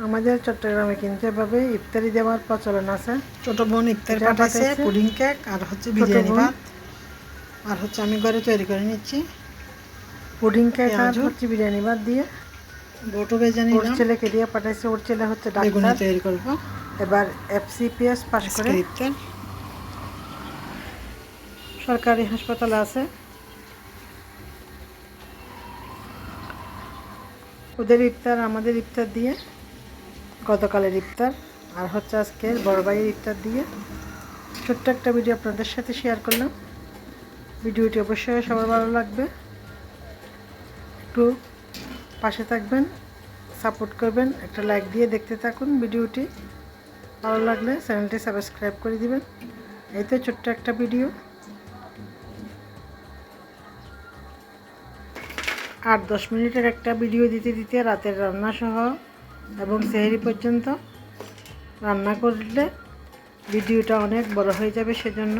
আমাদের চট্টগ্রামে কিন্তু এভাবে ইফতারি দেওয়ার প্রচলন আছে। ছোট বোন ইফতার পাঠাইছে পুডিং কেক আর হচ্ছে বিরিয়ানি ভাত, আর হচ্ছে আমি ঘরে তৈরি করে নিচ্ছি পুডিং কেক আর হচ্ছে বিরিয়ানি ভাত দিয়ে। বোটো ভেজে ওর নিলাম, ছেলেকে দিয়ে পাঠাইছে, ওর ছেলে হচ্ছে বেগুনি ডাক্তার, তৈরি করবো। এবার FCPS পাস করে ইফতার সরকারি হাসপাতালে আছে। ওদের ইফতার আমাদের ইফতার দিয়ে, গতকালের ইফতার আর হচ্ছে আজকের বড় ভাইয়ের ইফতার দিয়ে ছোট্ট একটা ভিডিও আপনাদের সাথে শেয়ার করলাম। ভিডিওটি অবশ্যই সবার ভালো লাগবে, একটু পাশে থাকবেন, সাপোর্ট করবেন, একটা লাইক দিয়ে দেখতে থাকুন। ভিডিওটি ভালো লাগলে চ্যানেলটি সাবস্ক্রাইব করে দিবেন। এই তো ছোট্ট একটা ভিডিও, 8-10 মিনিটের একটা ভিডিও দিতে দিতে রাতের রান্না সহ এবং সেহরি পর্যন্ত রান্না করলে ভিডিওটা অনেক বড় হয়ে যাবে, সেজন্য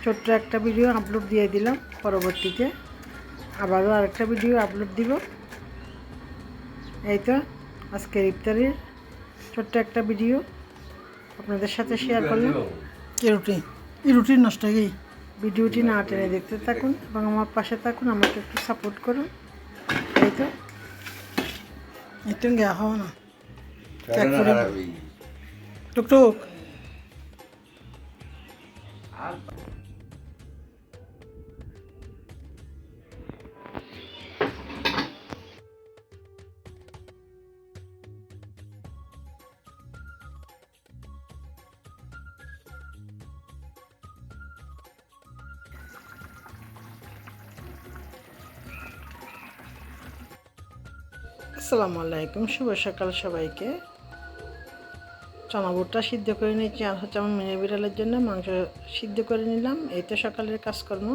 ছোট্ট একটা ভিডিও আপলোড দিয়ে দিলাম। পরবর্তীতে আবারও আরেকটা ভিডিও আপলোড দিব। এই তো আজকের ইফতারির ছোট্ট একটা ভিডিও আপনাদের সাথে শেয়ার করলাম। এই রুটি নষ্ট হয়ে গেই। ভিডিওটি না টেনে দেখতে থাকুন এবং আমার পাশে থাকুন, আমাকে একটু সাপোর্ট করুন। এই তো একটু গিয়া হও না টুকটুক। আসসালামু আলাইকুম, শুভ সকাল সবাইকে। চনা বুটটা সিদ্ধ করে নিয়েছি আর হচ্ছে আমার মেয়ে বিড়ালের জন্য মাংস সিদ্ধ করে নিলাম। এই তো সকালের কাজকর্ম।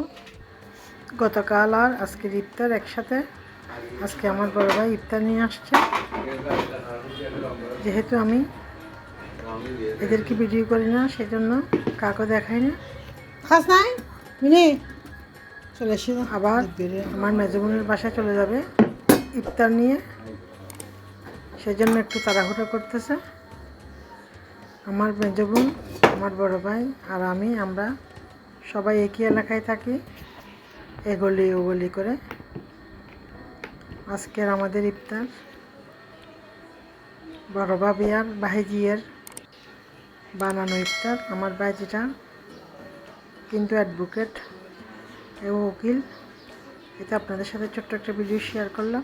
গতকাল আর আজকের ইফতার একসাথে। আজকে আমার বড় ভাই ইফতার নিয়ে আসছে, যেহেতু আমি এদেরকে ভিডিও করি না সেজন্য কাউকে দেখাই না। খাস নাই মিনি চলে এসে আবার আমার মেজবোনের বাসায় চলে যাবে ইফতার নিয়ে, সেজন্য একটু তাড়াহুড়ো করতেছে। আমার মেজবোন, আমার বড় ভাই আর আমি, আমরা সবাই একই এলাকায় থাকি, এগলি ওগলি করে। আজকের আমাদের ইফতার বড় ভাবি আর ভাইজির বানানো ইফতার। আমার ভাইজিটা কিন্তু অ্যাডভোকেট এবং উকিল। এটা আপনাদের সাথে ছোট্ট একটা ভিডিও শেয়ার করলাম।